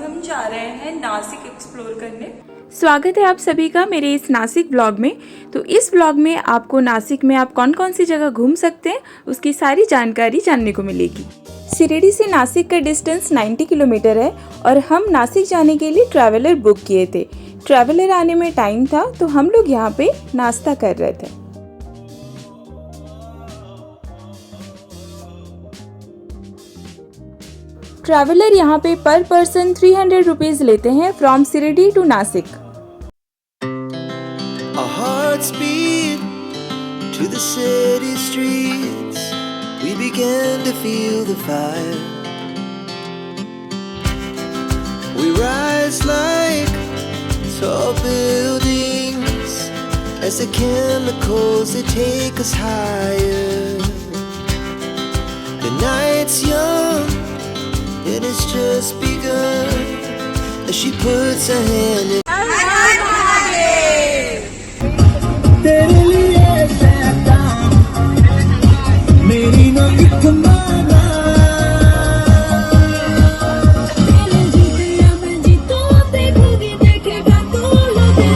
हम जा रहे हैं नासिक एक्सप्लोर करने। स्वागत है आप सभी का मेरे इस नासिक ब्लॉग में। तो इस ब्लॉग में आपको नासिक में आप कौन कौन सी जगह घूम सकते हैं उसकी सारी जानकारी जानने को मिलेगी। शिरडी से नासिक का डिस्टेंस 90 किलोमीटर है और हम नासिक जाने के लिए ट्रैवलर बुक किए थे। ट्रैवलर आने में टाइम था तो हम लोग यहाँ पे नाश्ता कर रहे थे। ट्रैवलर यहाँ पे पर पर्सन 300 रुपीज लेते हैं from Shirdi to Nashik. Our hearts beat to the city streets. We began to feel the fire. We rise like tall buildings as the chemicals they take us higher. The night's young and it's just begun as she puts her hand in. तेरे लिए सहता मेरी ना एक माना मैं जीतो देखूंगी देखेगा तो लगे।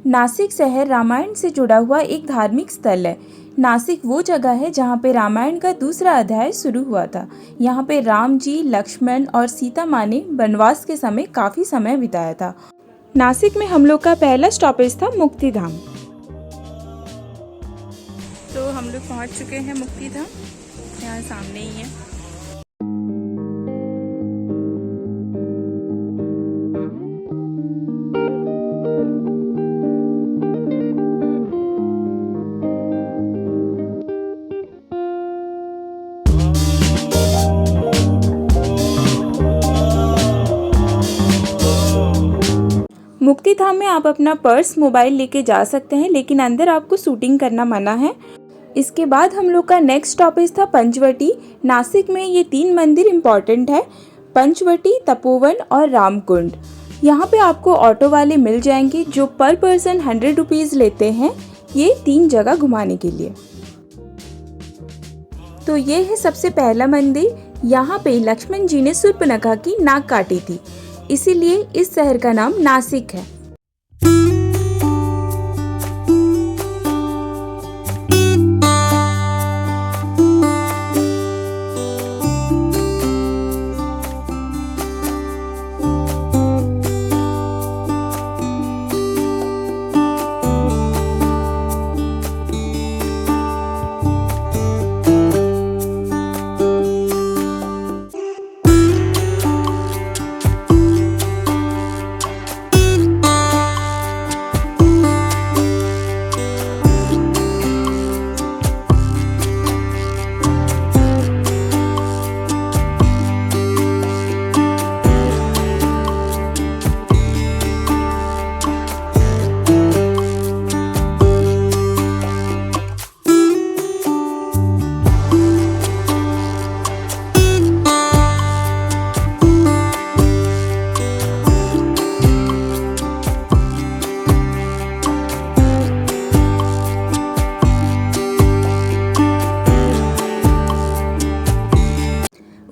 नासिक शहर रामायण से जुड़ा हुआ एक धार्मिक स्थल है। नासिक वो जगह है जहाँ पे रामायण का दूसरा अध्याय शुरू हुआ था। यहाँ पे राम जी, लक्ष्मण और सीता माँ ने वनवास के समय काफ़ी समय बिताया था। नासिक में हम लोग का पहला स्टॉपेज था मुक्तिधाम। तो हम लोग पहुंच चुके हैं मुक्तिधाम, यहाँ सामने ही है। मुक्तिधाम में आप अपना पर्स, मोबाइल लेके जा सकते हैं, लेकिन अंदर आपको शूटिंग करना मना है। इसके बाद हम लोग का नेक्स्ट स्टॉपेज था पंचवटी। नासिक में ये 3 मंदिर इम्पॉर्टेंट है, पंचवटी, तपोवन और रामकुंड। यहाँ पे आपको ऑटो वाले मिल जाएंगे जो पर पर्सन 100 रुपीज़ लेते हैं ये 3 जगह घुमाने के लिए। तो ये है सबसे पहला मंदिर। यहाँ पे लक्ष्मण जी ने शूर्पणखा की नाक काटी थी, इसीलिए इस शहर का नाम नासिक है।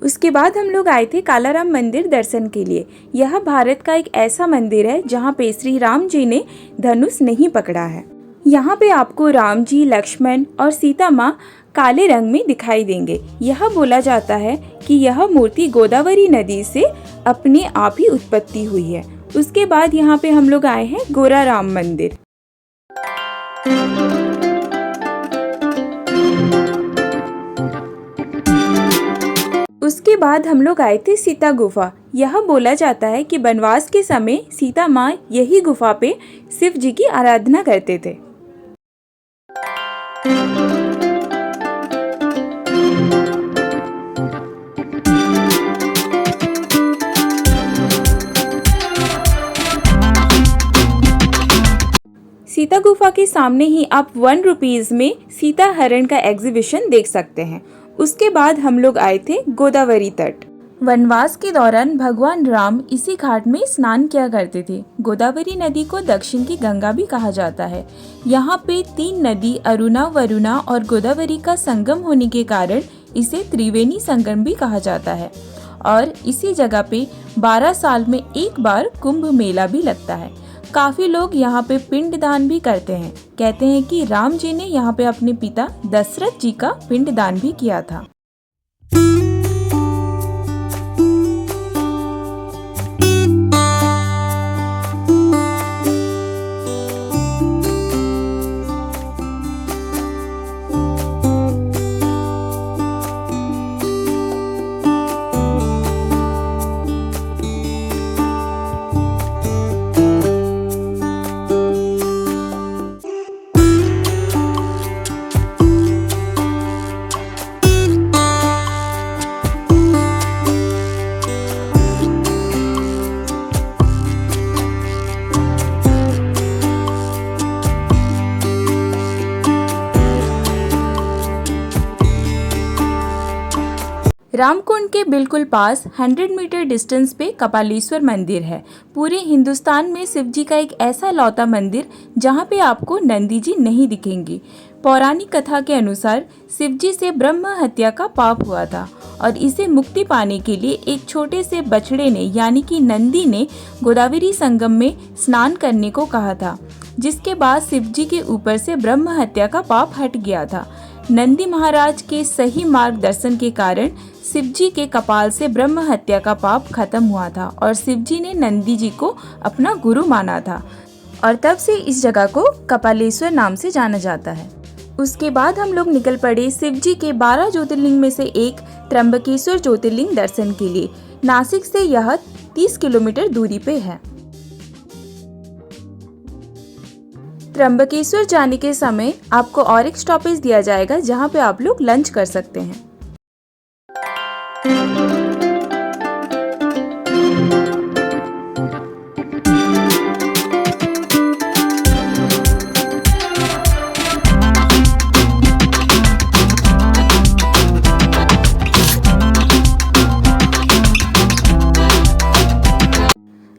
उसके बाद हम लोग आए थे कालाराम मंदिर दर्शन के लिए। यह भारत का एक ऐसा मंदिर है जहाँ पे श्री राम जी ने धनुष नहीं पकड़ा है। यहाँ पे आपको राम जी, लक्ष्मण और सीता माँ काले रंग में दिखाई देंगे। यह बोला जाता है कि यह मूर्ति गोदावरी नदी से अपने आप ही उत्पत्ति हुई है। उसके बाद यहाँ पे हम लोग आए हैं गोरा राम मंदिर। उसके बाद हम लोग आए थे सीता गुफा। यह बोला जाता है कि वनवास के समय सीता माँ यही गुफा पे शिव जी की आराधना करते थे। सीता गुफा के सामने ही आप 1 रुपीज में सीता हरण का एग्जीबिशन देख सकते हैं। उसके बाद हम लोग आए थे गोदावरी तट। वनवास के दौरान भगवान राम इसी घाट में स्नान किया करते थे। गोदावरी नदी को दक्षिण की गंगा भी कहा जाता है। यहाँ पे 3 नदी अरुणा, वरुणा और गोदावरी का संगम होने के कारण इसे त्रिवेणी संगम भी कहा जाता है। और इसी जगह पे 12 साल में एक बार कुंभ मेला भी लगता है। काफी लोग यहाँ पे पिंडदान भी करते हैं। कहते हैं कि राम जी ने यहाँ पे अपने पिता दशरथ जी का पिंडदान भी किया था। रामकुंड के बिल्कुल पास 100 मीटर डिस्टेंस पे कपालेश्वर मंदिर है। पूरे हिंदुस्तान में शिव जी का एक ऐसा लौता मंदिर जहाँ पे आपको नंदी जी नहीं दिखेंगे। पौराणिक कथा के अनुसार शिव जी से ब्रह्म हत्या का पाप हुआ था और इसे मुक्ति पाने के लिए एक छोटे से बछड़े ने यानी कि नंदी ने गोदावरी संगम में स्नान करने को कहा था, जिसके बाद शिव जी के ऊपर से ब्रह्म हत्या का पाप हट गया था। नंदी महाराज के सही मार्गदर्शन के कारण शिव जी के कपाल से ब्रह्म हत्या का पाप खत्म हुआ था और शिव जी ने नंदी जी को अपना गुरु माना था और तब से इस जगह को कपालेश्वर नाम से जाना जाता है। उसके बाद हम लोग निकल पड़े शिव जी के 12 ज्योतिर्लिंग में से एक त्र्यंबकेश्वर ज्योतिर्लिंग दर्शन के लिए। नासिक से यह 30 किलोमीटर दूरी पे है। त्र्यंबकेश्वर जाने के समय आपको और एक स्टॉपेज दिया जाएगा जहाँ पे आप लोग लंच कर सकते हैं।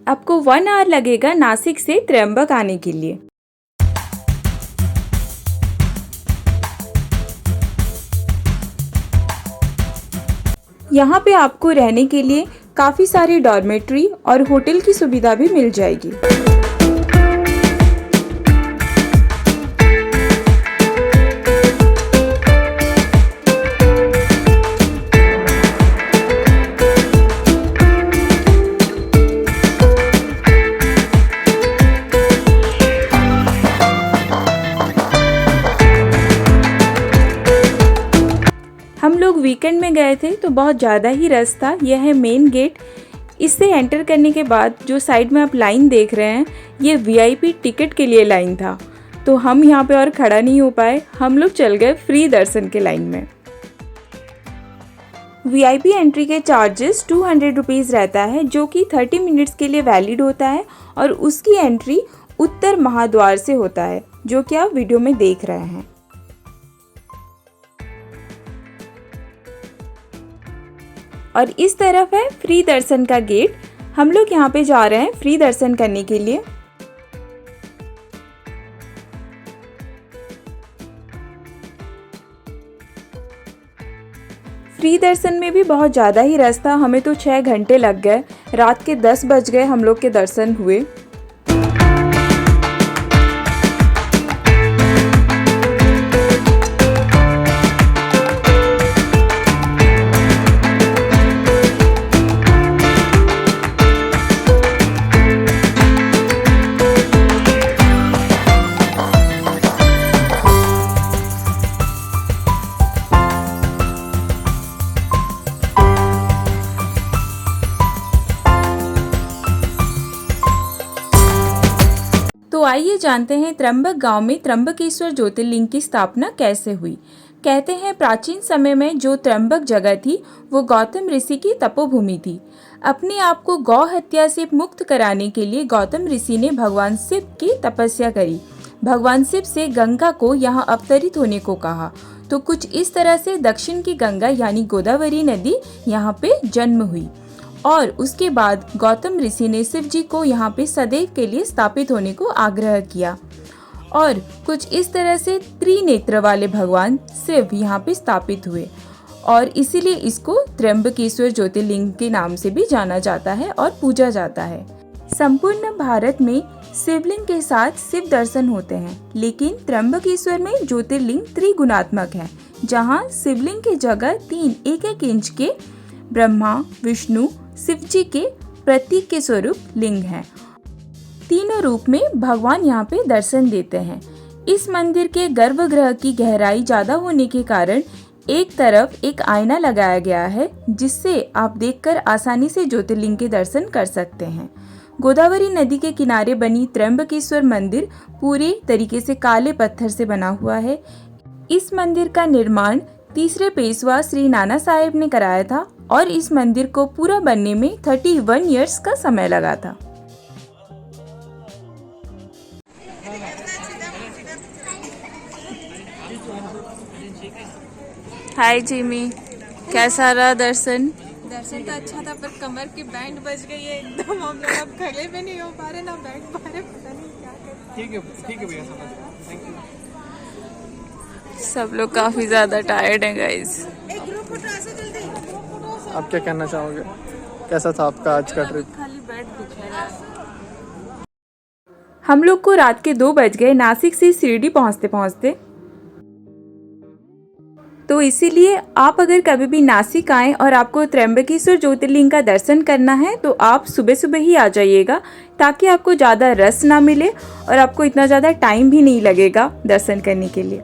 आपको 1 आवर लगेगा नासिक से त्र्यंबक आने के लिए। यहाँ पे आपको रहने के लिए काफ़ी सारी डॉर्मेट्री और होटल की सुविधा भी मिल जाएगी। हम लोग वीकेंड में गए थे तो बहुत ज़्यादा ही रश था। यह है मेन गेट। इससे एंटर करने के बाद जो साइड में आप लाइन देख रहे हैं ये वीआईपी टिकट के लिए लाइन था, तो हम यहाँ पे और खड़ा नहीं हो पाए। हम लोग चल गए फ्री दर्शन के लाइन में। वीआईपी एंट्री के चार्जेस 200 रुपीज़ रहता है, जो कि 30 मिनट्स के लिए वैलिड होता है और उसकी एंट्री उत्तर महाद्वार से होता है, जो कि आप वीडियो में देख रहे हैं। और इस तरफ है फ्री दर्शन का गेट। हम लोग यहाँ पे जा रहे हैं फ्री दर्शन करने के लिए। फ्री दर्शन में भी बहुत ज़्यादा ही रश था। हमें तो 6 घंटे लग गए। रात के 10 बज गए हम लोग के दर्शन हुए। तो आइए जानते हैं त्र्यंबक गांव में त्र्यंबकेश्वर ज्योतिर्लिंग की स्थापना कैसे हुई। कहते हैं प्राचीन समय में जो त्र्यंबक जगह थी वो गौतम ऋषि की तपोभूमि थी। अपने आप को गौ हत्या से मुक्त कराने के लिए गौतम ऋषि ने भगवान शिव की तपस्या करी। भगवान शिव से गंगा को यहाँ अवतरित होने को कहा। तो कुछ इस तरह से दक्षिण की गंगा यानी गोदावरी नदी यहाँ पे जन्म हुई और उसके बाद गौतम ऋषि ने शिव जी को यहाँ पे सदैव के लिए स्थापित होने को आग्रह किया और कुछ इस तरह से त्रिनेत्र वाले भगवान शिव यहाँ पे स्थापित हुए और इसीलिए इसको त्र्यंबकेश्वर ज्योतिर्लिंग के नाम से भी जाना जाता है और पूजा जाता है। संपूर्ण भारत में शिवलिंग के साथ शिव दर्शन होते हैं, लेकिन त्र्यंबकेश्वर में ज्योतिर्लिंग त्रिगुणात्मक है, जहाँ शिवलिंग की जगह 3 1-1 इंच के ब्रह्मा विष्णु शिव जी के प्रतीक के स्वरूप लिंग हैं। तीनों रूप में भगवान यहाँ पे दर्शन देते हैं। इस मंदिर के गर्भगृह की गहराई ज्यादा होने के कारण एक तरफ एक आईना लगाया गया है, जिससे आप देखकर आसानी से ज्योतिर्लिंग के दर्शन कर सकते हैं। गोदावरी नदी के किनारे बनी त्र्यंबकेश्वर मंदिर पूरे तरीके से काले पत्थर से बना हुआ है। इस मंदिर का निर्माण तीसरे पेशवा श्री नाना साहेब ने कराया था और इस मंदिर को पूरा बनने में 31 इयर्स का समय लगा था। हाय जिमी, कैसा रहा दर्शन? दर्शन तो अच्छा था, पर कमर की बैंड बज गई है एकदम। हम लोग अब खड़े भी नहीं हो पा रहे ना बैठ पा रहे, पता नहीं क्या करें। ठीक है भैया, समझ गया। Thank you. सब लोग काफी ज्यादा टायर्ड हैं गाइस। एक ग्रुप फोटो ऐसे जल्दी। आप क्या कहना चाहोगे, कैसा था आपका आज का ट्रिप? खाली बेड दिख रहा है। हम लोग को रात के 2 बज गए नासिक से शिरडी पहुँचते पहुँचते। तो इसीलिए आप अगर कभी भी नासिक आएँ और आपको त्र्यंबकेश्वर ज्योतिर्लिंग का दर्शन करना है तो आप सुबह सुबह ही आ जाइएगा, ताकि आपको ज़्यादा रस ना मिले और आपको इतना ज़्यादा टाइम भी नहीं लगेगा दर्शन करने के लिए।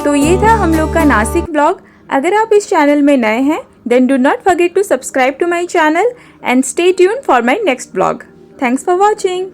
तो ये था हम लोग का नासिक ब्लॉग। अगर आप इस चैनल में नए हैं then do not forget to subscribe to my channel and stay tuned for my next blog. Thanks for watching.